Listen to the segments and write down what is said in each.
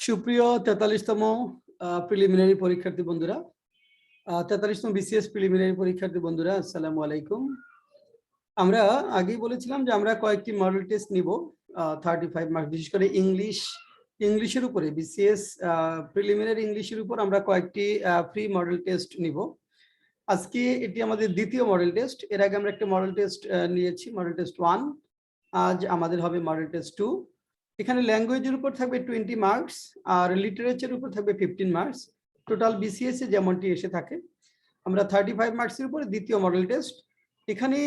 সুপ্রিয় 43তম প্রিলিমিনারি পরীক্ষার্থী বন্ধুরা, 43তম বিসিএস প্রিলিমিনারি পরীক্ষার্থী বন্ধুরা, আসসালামু আলাইকুম। আমরা আগেই বলেছিলাম যে আমরা কয়েকটি মডেল টেস্ট নিব 35 মার্ক, বিশেষ করে ইংলিশের উপরে বিসিএস প্রিলিমিনারি ইংলিশের উপর আমরা কয়েকটি ফ্রি মডেল টেস্ট নিব। আজকে এটি আমাদের দ্বিতীয় মডেল টেস্ট। এর আগে আমরা একটা মডেল টেস্ট নিয়েছি, মডেল টেস্ট 1। আজ আমাদের হবে মডেল টেস্ট 2। এখানে ল্যাঙ্গুয়েজের উপর থাকবে 20 মার্কস আর লিটারেচারের উপর থাকবে 15 মার্কস। টোটাল বিসিএস এ যেমনটি এসে থাকে। আমরা 35 মার্কসের উপরে দ্বিতীয় মডেল টেস্ট। এখানে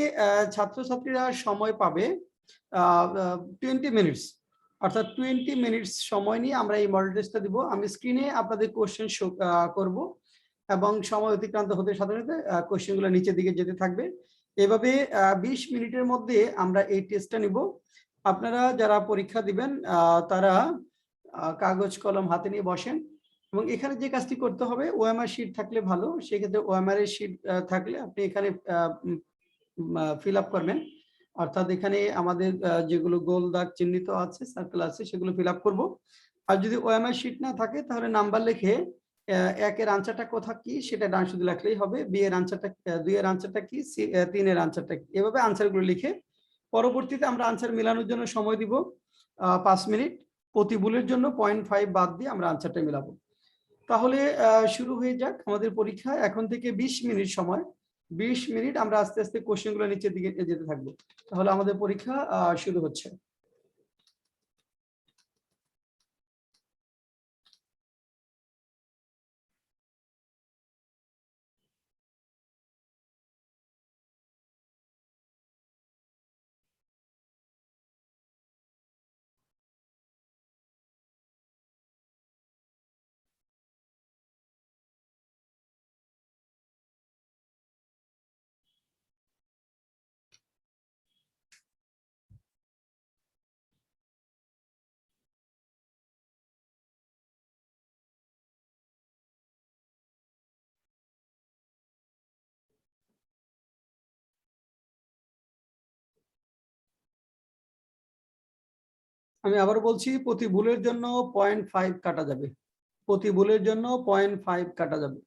ছাত্রছাত্রীরা সময় পাবে 20 মিনিটস, অর্থাৎ 20 মিনিটস সময় নিয়ে আমরা এই মডেল টেস্টটা দিব। আমি স্ক্রিনে আপনাদের কোশ্চেন শো করব এবং সময় অতিক্রান্ত হতে সাথে সাথে কোশ্চেনগুলো নিচের দিকে যেতে থাকবে। এভাবে 20 মিনিটের মধ্যে আমরা এই টেস্টটা নিব। আপনারা যারা পরীক্ষা দিবেন তারা কাগজ কলম হাতে নিয়ে বসেন এবং এখানে যে কাজটি করতে হবে, ওএমআর শিট থাকলে ভালো, সেক্ষেত্রে ওএমআর এর শিট থাকলে আপনি এখানে ফিল আপ করবেন। অর্থাৎ এখানে আমাদের যেগুলো গোল দাগ চিহ্নিত আছে, সার্কেল আছে, সেগুলো ফিল আপ করবো। আর যদি ওএমআর শিট না থাকে তাহলে নাম্বার লিখে 1 এর আনসারটা কোথা কি সেটা ডান শুধু লিখলেই হবে, 2 এর আনসারটা, 2 এর আনসারটা কি, 3 এর আনসারটা কি, এভাবে আনসারগুলো লিখে পরবর্তীতে আমরা আনসার মেলানোর জন্য সময় দিব 5 মিনিট। প্রতি ভুলের জন্য 0.5 বাদ দিয়ে আমরা আনসারটা মেলাবো। তাহলে শুরু হয়ে যাক আমাদের পরীক্ষা। এখন থেকে 20 মিনিট সময়, 20 মিনিট আমরা আস্তে আস্তে কোশ্চেনগুলো নিচের দিকে যেতে থাকবো। তাহলে আমাদের পরীক্ষা শুরু হচ্ছে। আমি আবার বলছি, প্রতি ভুলের জন্য 0.5 কাটা যাবে, প্রতি ভুলের জন্য 0.5 কাটা যাবে।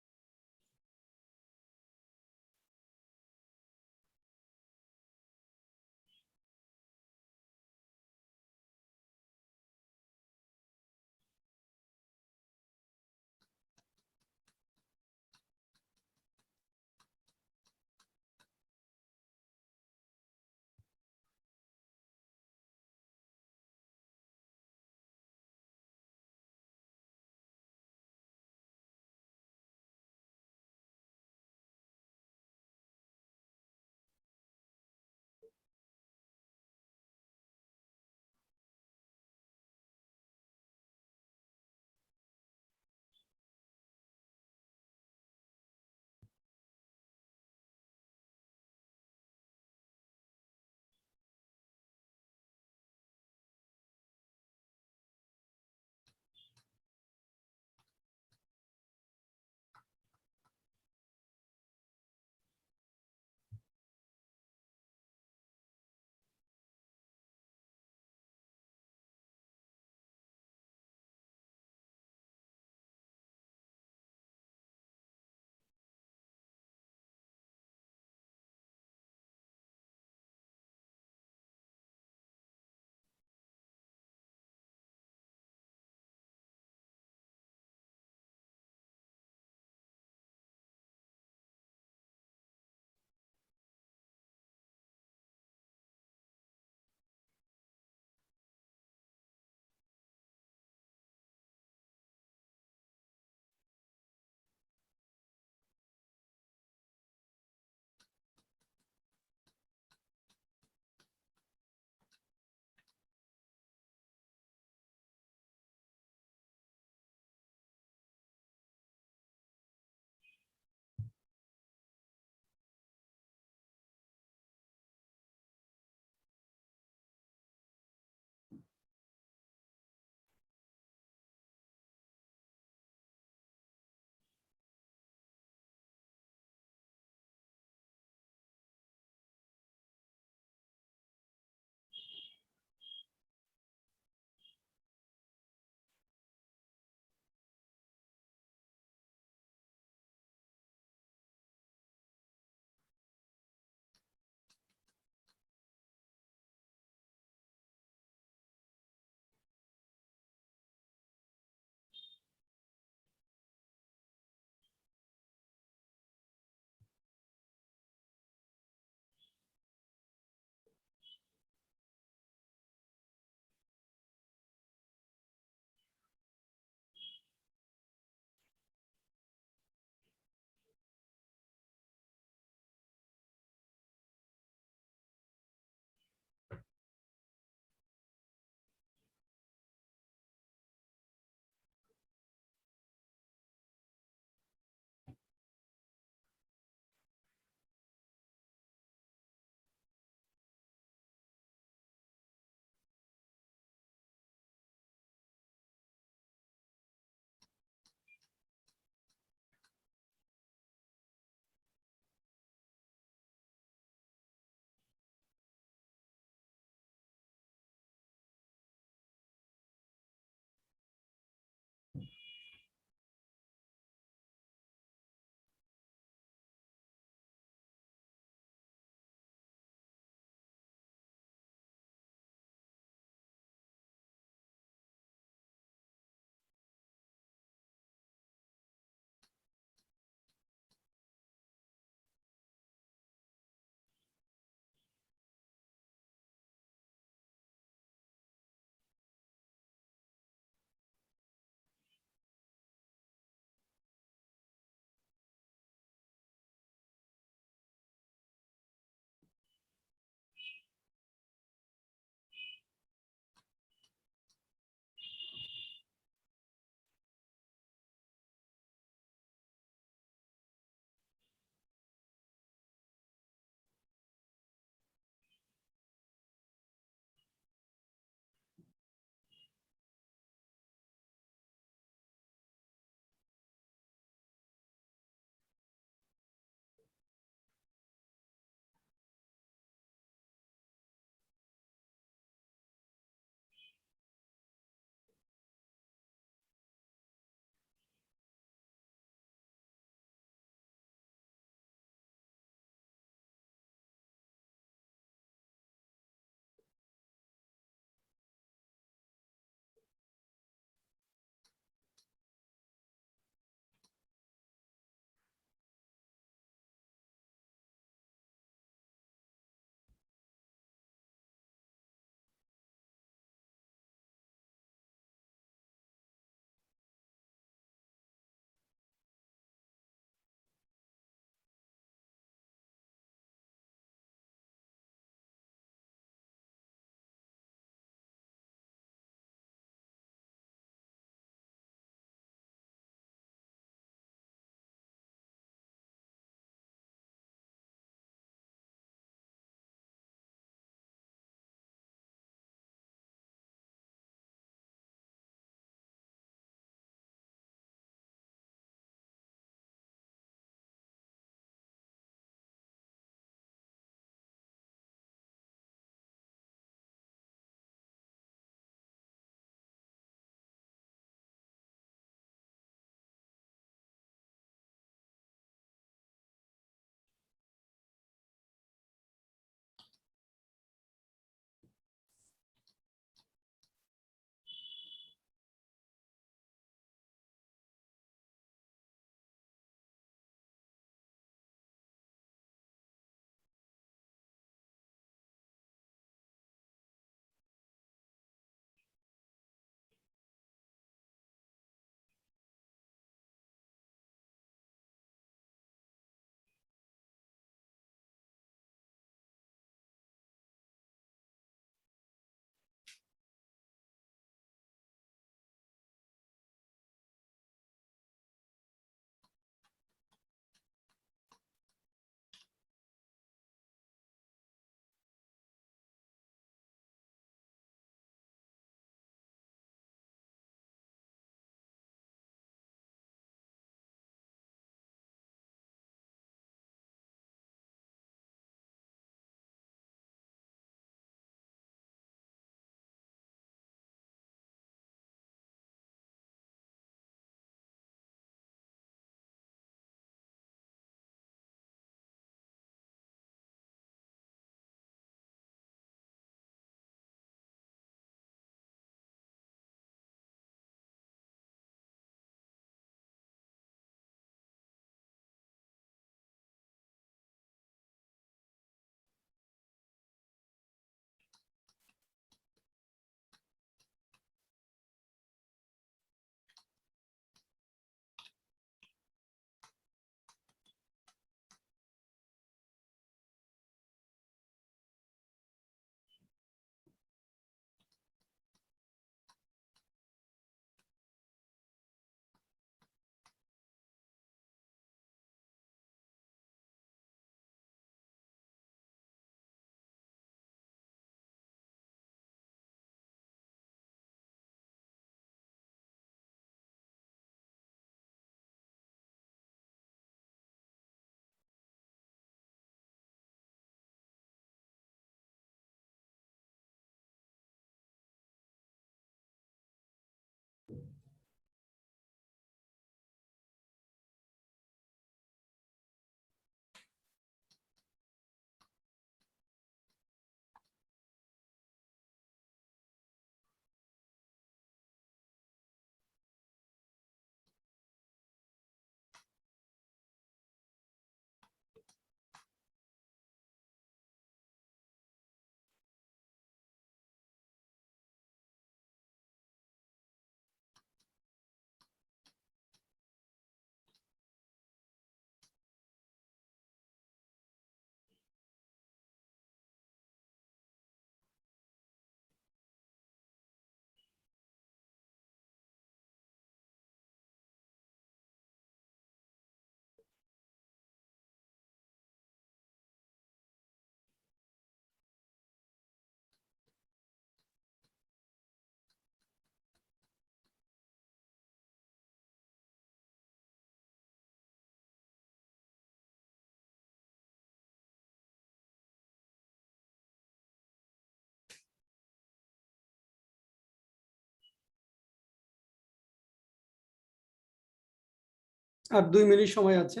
আর 2 মিনিট সময় আছে,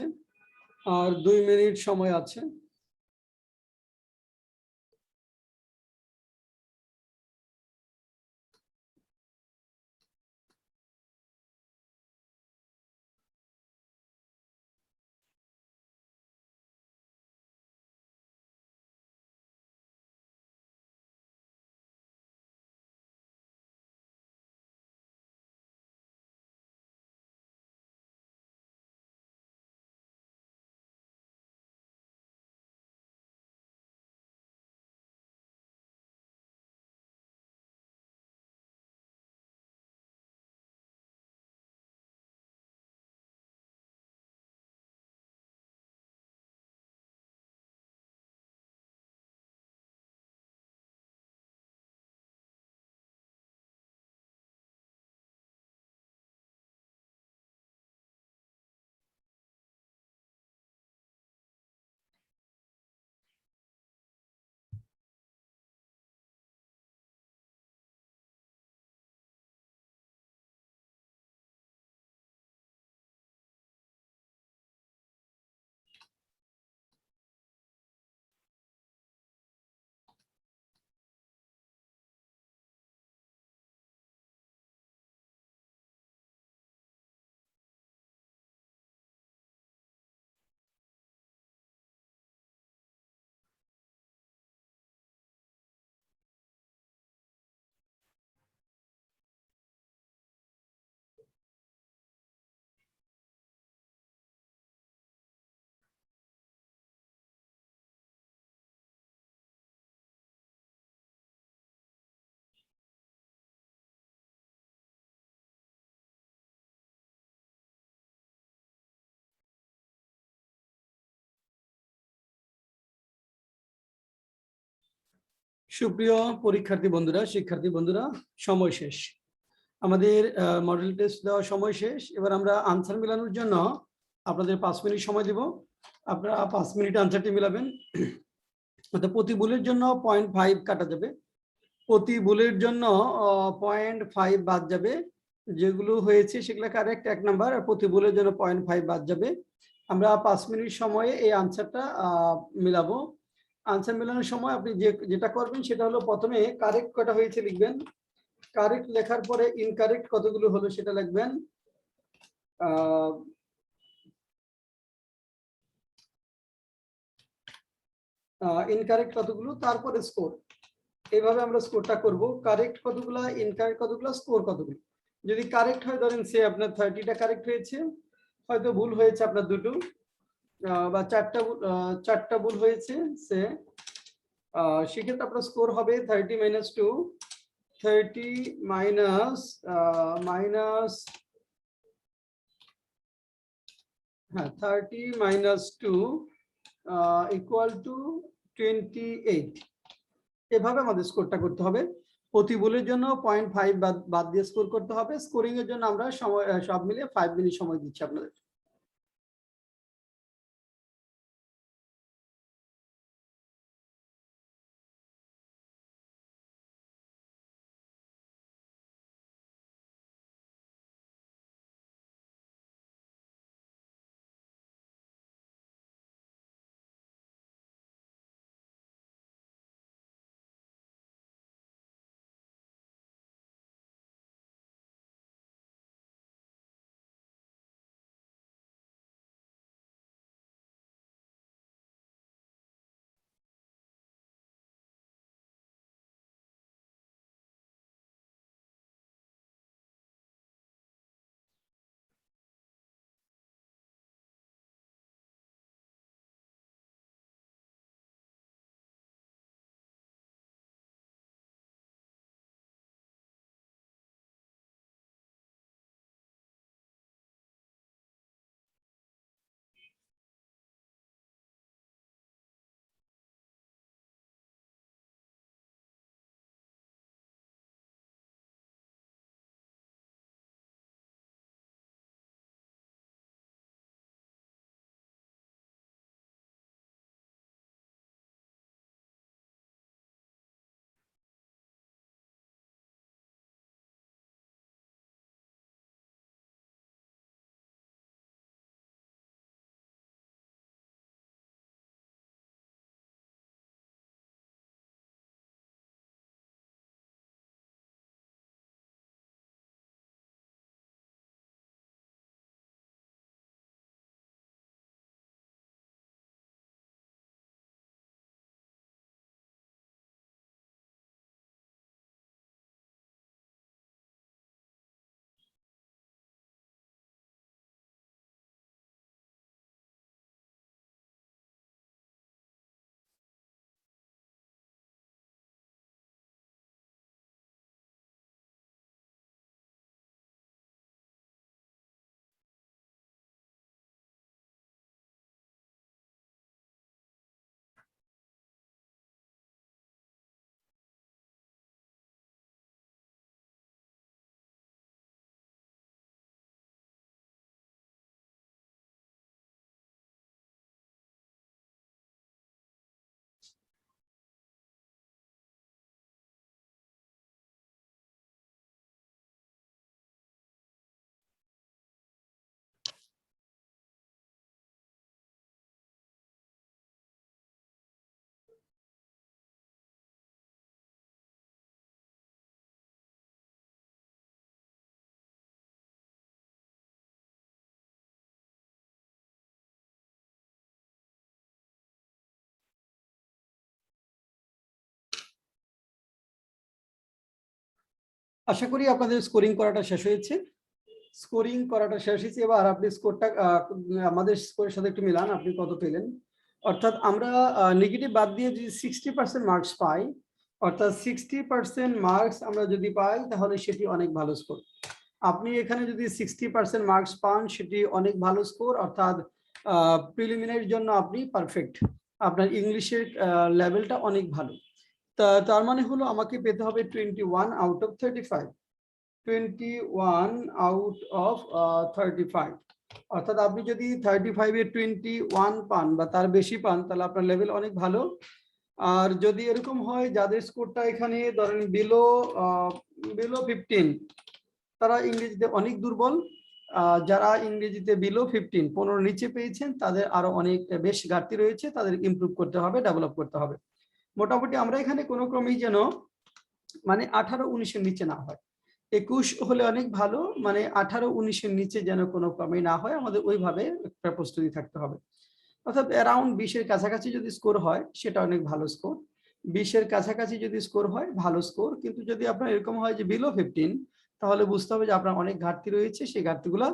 আর 2 মিনিট সময় আছে। সুপ্রিয় পরীক্ষার্থী বন্ধুরা, শিক্ষার্থী বন্ধুরা, সময় শেষ। আমাদের মডেল টেস্ট দেওয়ার সময় শেষ। এবার আমরা আনসার মেলানোর জন্য আপনাদের 5 মিনিট সময় দেব। আপনারা 5 মিনিট আনসারটি মেলাবেন। অর্থাৎ প্রতি ভুলের জন্য 0.5 কাটা যাবে, প্রতি ভুলের জন্য 0.5 বাদ যাবে। যেগুলো হয়েছে সেগুলো কারেক্ট 1 নাম্বার, আর প্রতি ভুলের জন্য 0.5 বাদ যাবে। আমরা 5 মিনিট সময়ে এই আনসারটা মেলাবো। আনসার মেলানোর সময় আপনি যেটা করবেন সেটা হলো, প্রথমে কারেক্ট কটা হয়েছে লিখবেন। কারেক্ট লেখার পরে ইনকারেক্ট কতগুলো হলো সেটা লিখবেন। ইনকারেক্ট কতগুলো, তারপরে স্কোর। এইভাবে আমরা স্কোরটা করব। কারেক্ট কতগুলো, ইনকারেক্ট কতগুলো, স্কোর কতগুলো। যদি কারেক্ট হয়, ধরেন সে আপনার 30টা কারেক্ট হয়েছে, হয়তো ভুল হয়েছে আপনার দুটো, বা চারটা ভুল হয়েছে সে, সেক্ষেত্রে আপনার স্কোর হবে 30 - 2, 30 মাইনাস মাইনাস হ্যাঁ 30 - 2 ইকুয়াল টু 28। এভাবে আমাদের স্কোরটা করতে হবে। প্রতি ভুলের জন্য 0.5 বাদ দিয়ে স্কোর করতে হবে। স্কোরিং এর জন্য আমরা সময় সব মিলিয়ে 5 মিনিট সময় দিচ্ছি আপনাদের। আশা করি আপনাদের স্কোরিং করাটা শেষ হয়েছে। স্কোরিং করাটা শেষ হয়েছে, এবার আপনি স্কোরটা আমাদের স্কোরের সাথে একটু মিলান, আপনি কত পেলেন। অর্থাৎ আমরা নেগেটিভ বাদ দিয়ে যদি 60% মার্কস পাই, অর্থাৎ 60% মার্কস আমরা যদি পাই তাহলে সেটি অনেক ভালো স্কোর। আপনি এখানে যদি 60% মার্কস পান সেটি অনেক ভালো স্কোর, অর্থাৎ প্রিলিমিনারির জন্য আপনি পারফেক্ট, আপনার ইংলিশের লেভেলটা অনেক ভালো। তার মানে হলো আমাকে পেতে হবে 21 আউট অফ 35, 21 আউট অফ 35। অর্থাৎ আপনি যদি 35 এ 21 পান বা তার বেশি পান তাহলে আপনার লেভেল অনেক ভালো। আর যদি এরকম হয় যাদের স্কোরটা এখানে ধরেন বিলো 15, তারা ইংরেজিতে অনেক দুর্বল। যারা ইংরেজিতে বিলো 15 নিচে পেয়েছেন তাদের আরো অনেক বেশ ঘাটতি রয়েছে, তাদের ইমপ্রুভ করতে হবে, ডেভেলপ করতে হবে। মোটামুটি আমরা এখানে কোনো ক্রমেই যেন মানে 18-19 এর নিচে না হয়। 21 হলে অনেক ভালো, মানে 18-19 এর নিচে যেন কোনো ক্রমেই না হয়, আমাদের ওইভাবে একটা প্রস্তুতি থাকতে হবে। অর্থাৎ অ্যারাউন্ড 20 এর কাছাকাছি যদি স্কোর হয় সেটা অনেক ভালো স্কোর। 20 এর কাছাকাছি যদি স্কোর হয় ভালো স্কোর, কিন্তু যদি আপনার এরকম হয় যে বিলো 15 তাহলে বুঝতে হবে যে আপনার অনেক ঘাটতি রয়েছে, সেই ঘাটতিগুলো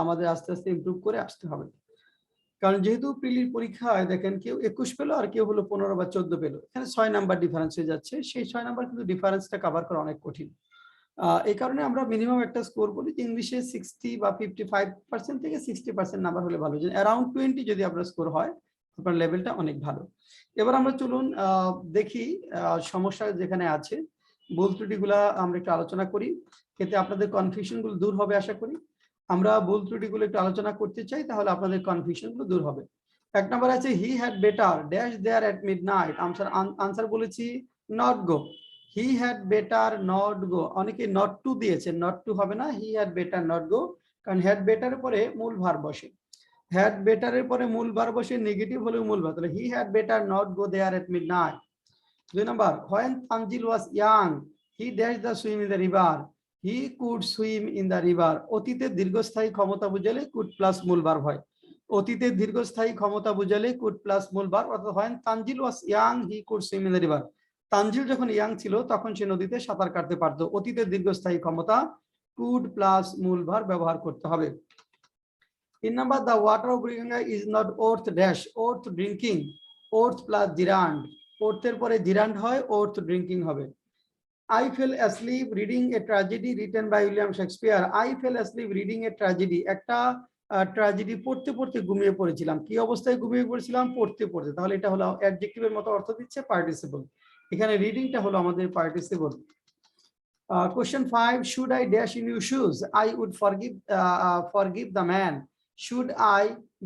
আমাদের আস্তে আস্তে ইমপ্রুভ করে আসতে হবে। কারণ যেহেতু প্রিলির পরীক্ষায় দেখেন কেউ 21 পেলো আর কেউ হলো 15 বা 14 পেলো, এখানে 6 নাম্বার ডিফারেন্স হয়ে যাচ্ছে, সেই 6 নাম্বার কিন্তু ডিফারেন্সটা কভার করা অনেক কঠিন। এই কারণে আমরা মিনিমাম একটা স্কোর বলি যে ইংলিশে 60 বা 55% থেকে 60% নাম্বার হলে ভালো, যে অ্যারাউন্ড 20 যদি আপনার স্কোর হয় আপনার লেভেলটা অনেক ভালো। এবার আমরা চলুন দেখি সমস্যা যেখানে আছে ভুল ত্রুটিগুলা আমরা একটু আলোচনা করি, এতে আপনাদের কনফিউশনগুলো দূর হবে আশা করি। আমরা ভুল ত্রুটিগুলো একটু আলোচনা করতে চাই, তাহলে আপনাদের কনফিউশনগুলো দূর হবে। এক নম্বর আছে he had better dash there at midnight. Answer বলেছি not go. He had better not go, অনেকে নট টু দিয়েছে, নট টু হবে না, he had better not go, কারণ হ্যাড বেটারের পরে মূল ভার বসে, হ্যাড বেটারের পরে মূল ভার বসে, নেগেটিভ হলেও মূল ভার, তাহলে he had better not go there at midnight. 2 number, when Tanjil was young he dashed the swim in the river, he could swim in the river। অতীতে দীর্ঘস্থায়ী ক্ষমতা বুঝালে কুড প্লাস মূল ভার্ব হয়, অতীতে দীর্ঘস্থায়ী ক্ষমতা বুঝালে কুড প্লাস মূল verb, অর্থাৎ when Tanjil was young he could swim in the river। Tanzil যখন ইয়াং ছিল তখন সে নদীতে সাঁতার কাটতে পারতো, অতীতের দীর্ঘস্থায়ী ক্ষমতা কুড প্লাস মূল ভার্ব ব্যবহার করতে হবে। 3 number, the water of Buriganga is not worth dash, worth drinking, worth plus gerund, worth এর পরে gerund হয়, worth drinking হবে। I fell asleep reading a tragedy written by William Shakespeare। I fell asleep reading a tragedy, একটা tragedy পড়তে পড়তে ঘুমিয়ে পড়েছিলাম। কি অবস্থায় ঘুমিয়ে পড়েছিলাম? পড়তে পড়তে, তাহলে এটা হলো অ্যাডজেক্টিভের মতো অর্থ দিচ্ছে, পার্টিসিপল। এখানে রিডিংটা হলো আমাদের participle. Question 5, should I dash in your shoes? I would forgive the man। Should I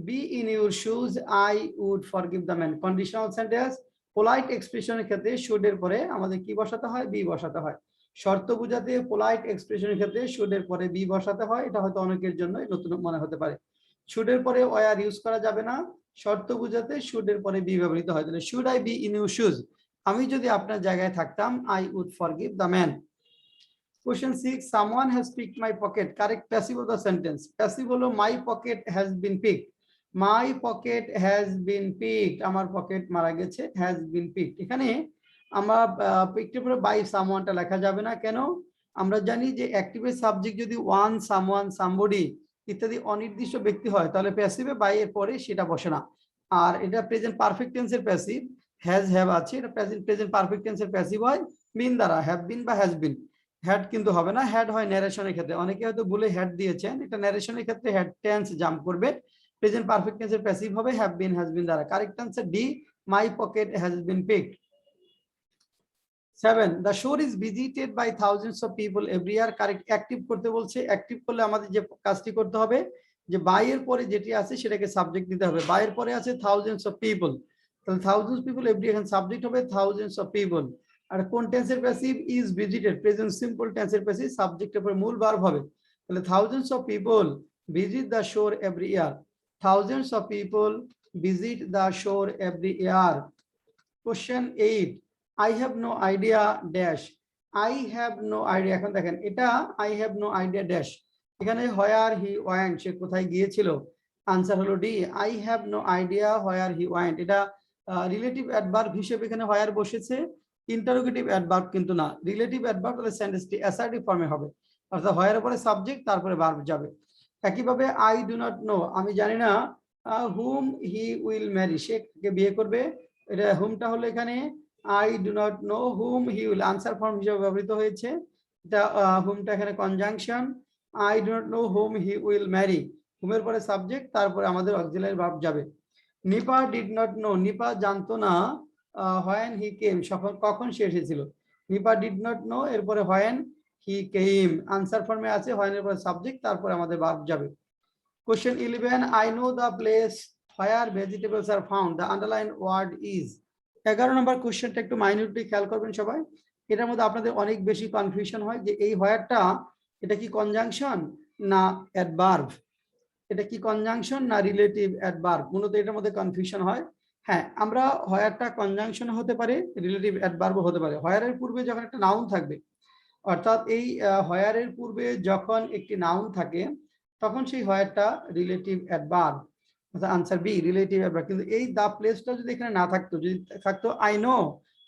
be in your shoes? I would forgive the man। Conditional sentence, polite এক্সপ্রেশনের ক্ষেত্রে শুড এর পরে আমাদের কি বসাতে হয়? বি বসাতে হয়। শর্ত বোঝাতে পোলাইট এক্সপ্রেশনের ক্ষেত্রে শুড এর পরে বি বসাতে হয়, এটা হয়তো অনেকের জন্য নতুন মনে হতে পারে। শুড এর পরে ওয়ার ইউজ করা যাবে না, শর্ত বোঝাতে শুড এর পরে বি ব্যবহৃত হয়। তাহলে should I be in your shoes, আমি যদি আপনার জায়গায় থাকতাম, I would forgive the man. Question 6, someone has picked my pocket। Correct passive of the sentence, passive হলো my pocket has been picked, my pocket has been picked, আমার pocket মারা গেছে, has been picked। এখানে আমরা picked এর পরে by someone টা লেখা যাবে না, কেন? আমরা জানি যে অ্যাক্টিভের সাবজেক্ট যদি one, someone, somebody ইত্যাদি অনির্দিষ্ট ব্যক্তি হয় তাহলে প্যাসিভে by এর পরে সেটা বসে না। আর এটা প্রেজেন্ট পারফেক্ট টেন্সের প্যাসিভ, হ্যাজ হ্যাভ আছে, এটা প্রেজেন্ট পারফেক্ট টেন্সের প্যাসিভ হয় বিন দ্বারা, হ্যাভ বিন বা হ্যাজ বিন। হ্যাড কিন্তু হবে না, হ্যাড হয় ন্যারেশনের ক্ষেত্রে, অনেকে হয়তো বলে হ্যাড দিয়েছেন, এটা ন্যারেশনের ক্ষেত্রে হ্যাড টেন্স জাম্প করবে, প্রেজেন্ট পারফেক্ট টেন্সের প্যাসিভ হবে হ্যাভ বিন হ্যাজ বিন দ্বারা। Correct answer D, my pocket has been picked. 7, the shore is visited by thousands of people every year। Correct, active করতে বলছে, অ্যাক্টিভ করলে আমাদের যে কাজটি করতে হবে যে বাই এর পরে যেটি আছে সেটাকে সাবজেক্ট দিতে হবে, বাই এর পরে আছে থাউজেন্ডস অফ পিপল, তাহলে থাউজেন্ডস পিপল এভরি, এখানে সাবজেক্ট হবে থাউজেন্ডস অফ পিপল। আর কোন টেন্সের passive? Is visited, present simple টেন্সের প্যাসিভ, সাবজেক্টের পরে মূল ভার্ব হবে, তাহলে thousands of people visit the শোর every year, thousands of people visit the শোর every year. Question 8, I have no idea dash, I have no idea। এখন দেখেন এটা I have no idea dash, এখানে where he went, সে কোথায় গিয়েছিল, answer হলো D, I have no idea where he went। এটা relative adverb হিসেবে এখানে where বসেছে, ইন্টারোগেটিভ অ্যাডভার্ব কিন্তু না। রিলেটিভ অ্যাডভার্ব তাহলে সেন্টেন্সটি অ্যাসার্টিভ ফর্মে হবে, অর্থাৎ হয় এর পরে সাবজেক্ট তারপরে ভার্ব যাবে। একইভাবে আই ডু নট নো, আমি জানি না হুম হি উইল ম্যারি, সে কে বিয়ে করবে। এটা হুমটা হলো এখানে I do not know whom he will, answer form হিসেবে ব্যবহৃত হয়েছে। এটা হুমটা এখানে conjunction, I do not know whom he will marry, হুমের পরে সাবজেক্ট তারপরে আমাদের অক্সিলারি ভার্ব যাবে। Nipa did not know, Nipa জানতো না হোয়েন হি কেম, কখন সে এসেছিল। নিপা ডিড নট নো এরপরে হোয়েন হি কেম, আনসার ফর্মে আছে, হোয়েন এর পরে সাবজেক্ট তারপরে আমাদের ভার্ব যাবে। Question 11, I know the place where vegetables are found, the underline word is. 11 number কোশ্চেনটা একটু মাইনিউটলি খেয়াল করবেন সবাই। এটার মধ্যে আপনাদের অনেক বেশি কনফিউশন হয় যে এই হোয়ারটা এটা কি কনজাংশন না অ্যাডভার্ব, এটা কি কনজাংশন না রিলেটিভ অ্যাডভার্ব, মূলত এটার মধ্যে কনফিউশন হয়। হ্যাঁ, আমরা হোয়ারটা কনজাংশন হতে পারে, রিলেটিভ অ্যাডভার্বও হতে পারে। হোয়ারের পূর্বে যখন একটা নাউন থাকবে, অর্থাৎ এই হোয়ারের পূর্বে যখন একটি নাউন থাকে তখন সেই হোয়ারটা রিলেটিভ অ্যাডভার্ব, অর্থাৎ আনসার বি রিলেটিভ অ্যাডভার্ব। কিন্তু এই দা প্লেসটা যদি এখানে না থাকতো, যদি থাকতো I know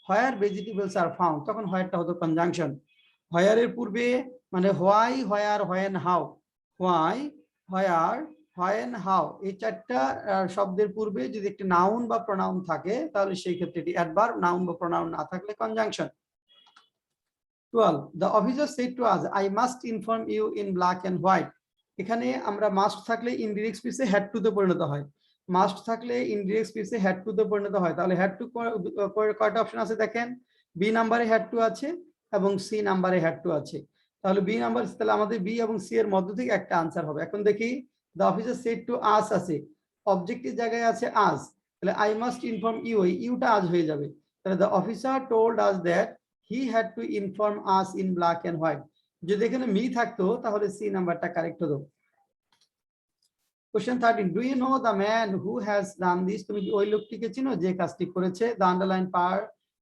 where vegetables are found, তখন হোয়ারটা হতো কনজাংশন। হোয়ারের পূর্বে মানে why, where, when, how, why, where, when, how, এই চারটা শব্দের পূর্বে যদি একটি নাউন বা প্রোনাউন থাকে তাহলে সেই ক্ষেত্রে এটি অ্যাডভার্ব, নাউন বা প্রোনাউন না থাকলে conjunction. 12, the officer said to us, I must inform you in black and white. এখানে আমরা মাস্ট থাকলে ইনডিরেক্ট স্পিচে হ্যাড টু তে পরিণত হয়, মাস্ট থাকলে ইনডিরেক্ট স্পিচে হ্যাড টু তে পরিণত হয়। তাহলে হ্যাড টু কয়টা অপশন আছে দেখেন, বি নাম্বারে হ্যাড টু আছে এবং সি নাম্বারে হ্যাড টু আছে। তাহলে বি নাম্বার, তাহলে আমাদের বি এবং সি এর মধ্য থেকে একটা আনসার হবে। এখন দেখি the officer said to us আছে, অবজেক্টের জায়গায় আছে আজ, তাহলে আই মাস্ট ইনফর্ম ইউ, ইউটা আজ হয়ে যাবে। তাহলে the officer told us that he had to inform us in black and white, যদি এখানে মি থাকতো তাহলে সি নাম্বারটা কারেক্ট হতো। Question 13, do you know the man who has done this, তুমি কি ওই লোকটিকে চিনো যে কাজটি করেছে। The underline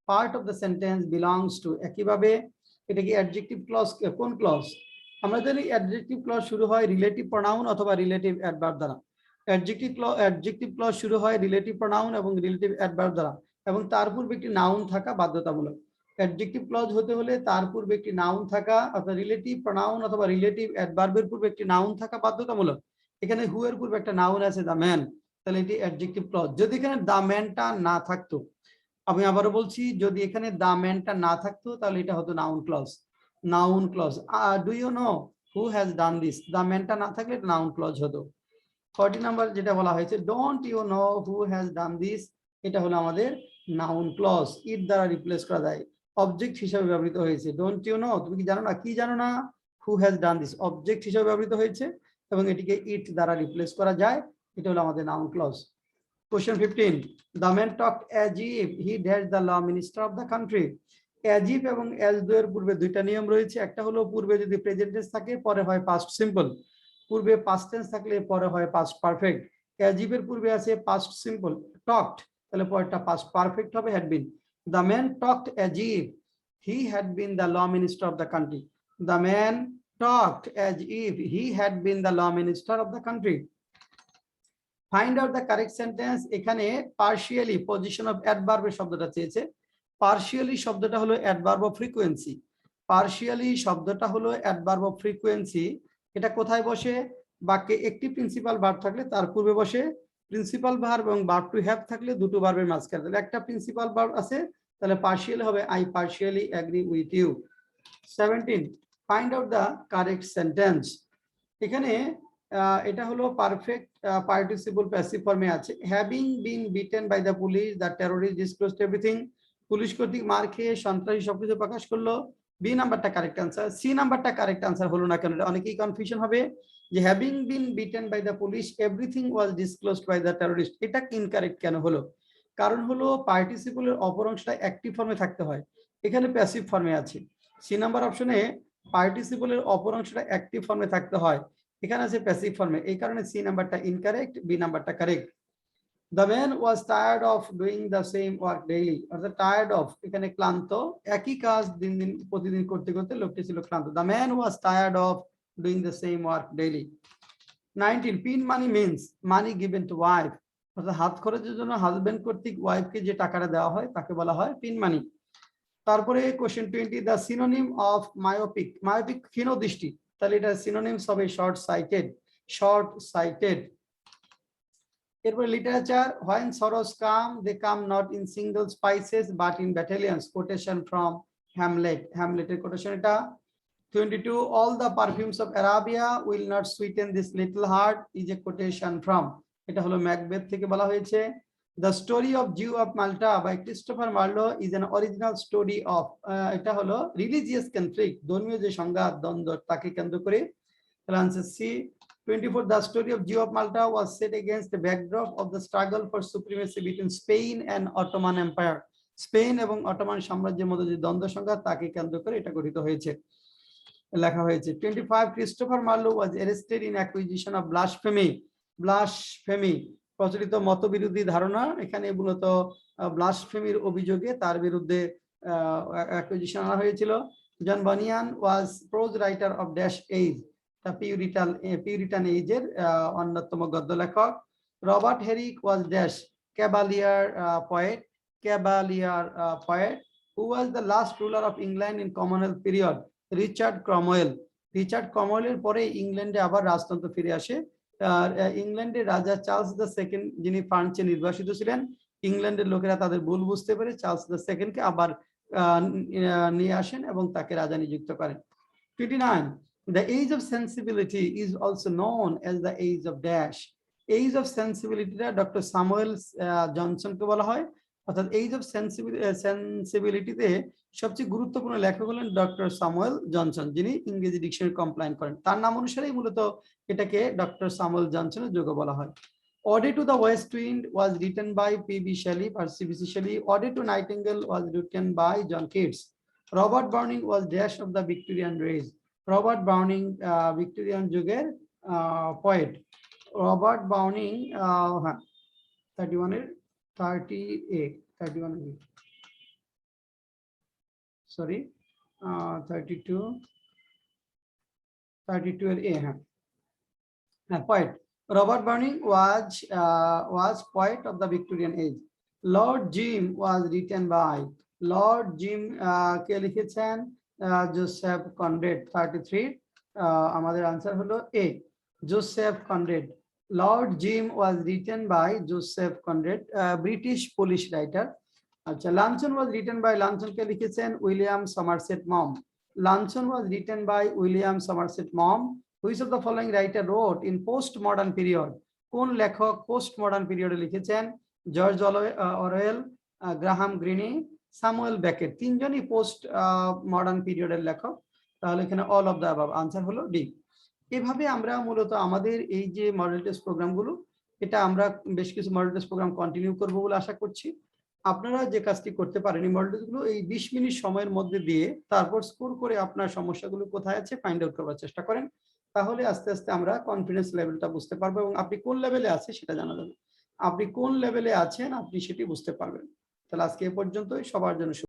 part of the sentence belongs to, একইভাবে এটা কি অ্যাডজেক্টিভ ক্লজ, কোন ক্লজ, আমরা জানি অ্যাডজেক্টিভ ক্লজ শুরু হয় রিলেটিভ প্রোনাউন অথবা রিলেটিভ অ্যাডভার্ব দ্বারা। অ্যাডজেক্টিভ ক্লজ শুরু হয় রিলেটিভ প্রোনাউন এবং রিলেটিভ অ্যাডভার্ব দ্বারা, এবং তার পূর্বে একটি নাউন থাকা বাধ্যতামূলক। অ্যাডজেক্টিভ ক্লজ হতে হলে তার পূর্বে একটি নাউন থাকা, অর্থাৎ রিলেটিভ প্রোনাউন অথবা রিলেটিভ অ্যাডভার্বের পূর্বে একটি নাউন থাকা বাধ্যতামূলক। এখানে হু এর পূর্বে একটা নাউন আছে দ্য ম্যান, তাহলে এটি অ্যাডজেক্টিভ ক্লজ। যদি এখানে দ্য ম্যানটা না থাকতো, আমি আবারও বলছি, যদি এখানে দ্য ম্যানটা না থাকতো তাহলে এটা হতো noun clause. Noun clause, do you know who has done this, the ম্যানটা না থাকলে এটা নাউন ক্লজ হতো। 40 নাম্বার যেটা বলা হয়েছে don't you know who has done this, এটা হলো আমাদের নাউন ক্লজ, ইট দ্বারা রিপ্লেস করা যায়, অবজেক্ট হিসেবে ব্যবহৃত হয়েছে। ডোন্ট ইউ নো, তুমি কি জানো না, কি জানো না, হু হ্যাজ ডান দিস অবজেক্ট হিসেবে ব্যবহৃত হয়েছে এবং এটিকে ইট দ্বারা রিপ্লেস করা যায়, এটা হলো আমাদের noun clause. Question 15, the man talked as if he dash the law minister of the country. As if এবং as though এর পূর্বে দুইটা নিয়ম রয়েছে, একটা হলো পূর্বে যদি প্রেজেন্ট টেন্স থাকে পরে হয় পাস্ট সিম্পল, পূর্বে পাস্ট টেন্স থাকলে পরে হয় পাস্ট পারফেক্ট। as if এর পূর্বে আছে পাস্ট সিম্পল talked, তাহলে পরেরটা পাস্ট পারফেক্ট হবে had been। The man talked as if he had been the law minister of the country. The man talked as if he had been the law minister of the country. Find out the correct sentence, এখানে partially position of adverb এর শব্দটা চেয়েছে। Partially শব্দটা হলো adverb of frequency, partially শব্দটা হলো adverb of frequency. এটা কোথায় বসে, বাক্যে একটি প্রিন্সিপাল ভার্ব থাকলে তার পূর্বে বসে, প্রিন্সিপাল ভার্ব এবং ভার্ব টু হ্যাভ থাকলে দুটো ভার্বের মাঝখানে, তাহলে একটা প্রিন্সিপাল ভার্ব আছে, তাহলে পার্শিয়ালি হবে I partially agree with you. 17, find out the correct sentence, এখানে এটা হলো পারফেক্ট পার্টিসিপল প্যাসিভ ফর্মে আছে। Having been beaten by the police the terrorist disclosed everything, police কর্তৃক মার খেয়ে সন্ত্রাসী সবকিছু প্রকাশ করলো। বি নাম্বারটা কারেক্ট আনসার, সি নাম্বারটা কারেক্ট আনসার হলো না কেন, অনেকেই কনফিউশন হবে যে having been beaten by the police everything was disclosed by the terrorist, এটা ইনকারেক্ট কেন হলো, কারণ হলো পার্টিসিপলের অপর অংশটা অ্যাক্টিভ ফর্মে থাকতে হয়, এখানে প্যাসিভ ফর্মে আছে। সি নাম্বার অপশনে পার্টিসিপলের অপর অংশটা অ্যাক্টিভ ফর্মে থাকতে হয়, এখানে আছে প্যাসিভ ফর্মে, এই কারণে সি নাম্বারটা ইনকারেক্ট, বি নাম্বারটা correct. The man was tired of doing the same work daily, অর্থাৎ টায়ার্ড অফ এখানে ক্লান্ত, একই কাজ দিন দিন প্রতিদিন করতে করতে লোকটি ছিল ক্লান্ত। The man was tired of doing the same work daily. 19, pin money means money given to wife, অর্থাৎ হাত খরচের জন্য হাজবেন্ড কর্তৃক ওয়াইফকে যে টাকাটা দেওয়া হয় তাকে বলা হয় পিন মানি। তারপরে question 20, the synonym of myopic. Myopic ক্ষীণদৃষ্টি, তাহলে এটা সিনোনিমস হবে শর্ট সাইটেড, শর্ট সাইটেড। এরপর literature, when sorrows come they come not in single spices but in battalions, quotation from Hamlet. হ্যামলেটের কোটেশন এটা। 22, all the perfumes of Arabia will not sweeten this little heart is a quotation from, এটা হলো Macbeth থেকে বলা হয়েছে। The story of Jew of Malta by Christopher Marlowe is an original story of, এটা হলো religious conflict, ধর্মীয় যে সংঘাত দ্বন্দ্ব তাকে কেন্দ্র করে। Answer C. 24, the story of Jew of Malta was set against the backdrop of the struggle for supremacy between Spain and Ottoman Empire, Spain এবং অটোমান সাম্রাজ্যের মধ্যে যে দ্বন্দ্ব সংঘাত তাকে কেন্দ্র করে এটা গঠিত হয়েছে, লেখা হয়েছে। 25, Christopher Marlowe was arrested in acquisition of blasphemy. Blasphemy প্রচলিত মতবিরোধী ধারণা, এখানে মূলত ব্লাসফেমির অভিযোগে তার বিরুদ্ধে অ্যাকুইজিশন আনা হয়েছিল। John Bunyan was prose writer of dash age, the Puritan এজের অন্যতম গদ্য লেখক। Robert Herrick was dash cavalier poet, cavalier poet. Who was the last ruler of England in Commonwealth period, Richard Cromwell. Richard ক্রমওয়েলের পরে ইংল্যান্ডে আবার রাজতন্ত্র ফিরে আসে। ইংল্যান্ডের রাজা চার্লস দ্য সেকেন্ড, যিনি ফ্রান্সে নির্বাসিত ছিলেন, ইংল্যান্ডের লোকেরা তাদের ভুল বুঝতে পেরে চার্লস দ্য সেকেন্ডকে আবার নিয়ে আসেন এবং তাকে রাজা নিযুক্ত করেন। 29, the age of sensibility is also known as the age of dash. Age of sensibility doctor Samuel জনসনকে বলা হয়, অর্থাৎ এইজ অফ সেন্সিবিলিটিতে সবচেয়ে গুরুত্বপূর্ণ লেখক হলেন ডক্টর স্যামুয়েল জনসন, যিনি ইংরেজি ডিকশনারি কমপ্লাইন করেন। তার নাম অনুসারেই মূলত এটাকে ডক্টর স্যামুয়েল জনসনের যুগ বলা হয়। Ode to the West Wind was written by P.B. Shelley, Percy B.C. Shelley. Ode to Nightingale was written by John Keats. Robert Browning was dash of the Victorian race. Robert Browning Victorian যুগের poet. Robert Browning 31 এর 31 sorry 32 এর এ, হ্যাঁ poet. Robert Browning was poet of the Victorian age. Lord Jim was written by, Lord Jim কে লিখেছেন Joseph Conrad. 33 আমাদের answer হলো A, Joseph Conrad. Lord Jim was written by Joseph Conrad, British Polish writer. আচ্ছা, luncheon was written by, luncheon কে লিখেছেন William Somerset Maugham. Luncheon was written by William Somerset Maugham. Which of the following writer wrote in post modern period? কোন লেখক post modern পিরিয়ডে লিখেছেন? George Orwell, Graham গ্রিনি, Samuel Beckett. তিনজনই post modern পিরিয়ডের লেখক, তাহলে এখানে all of the above, answer হলো ডি। এভাবে আমরা মূলত আমাদের এই যে মডেল টেস্ট প্রোগ্রামগুলো, এটা আমরা বেশ কিছু মডেল টেস্ট প্রোগ্রাম কন্টিনিউ করবো বলে আশা করছি। আপনারা যে কাজটি করতে পারেন, এই মডেল টেস্টগুলো এই 20 মিনিট সময়ের মধ্যে দিয়ে তারপর স্কোর করে আপনার সমস্যাগুলো কোথায় আছে ফাইন্ড আউট করবার চেষ্টা করেন, তাহলে আস্তে আস্তে আমরা কনফিডেন্স লেভেলটা বুঝতে পারবো এবং আপনি কোন লেভেলে আছে সেটা জানা যাবে। আপনি কোন লেভেলে আছেন আপনি সেটি বুঝতে পারবেন। তাহলে আজকে এ পর্যন্তই, সবার জন্য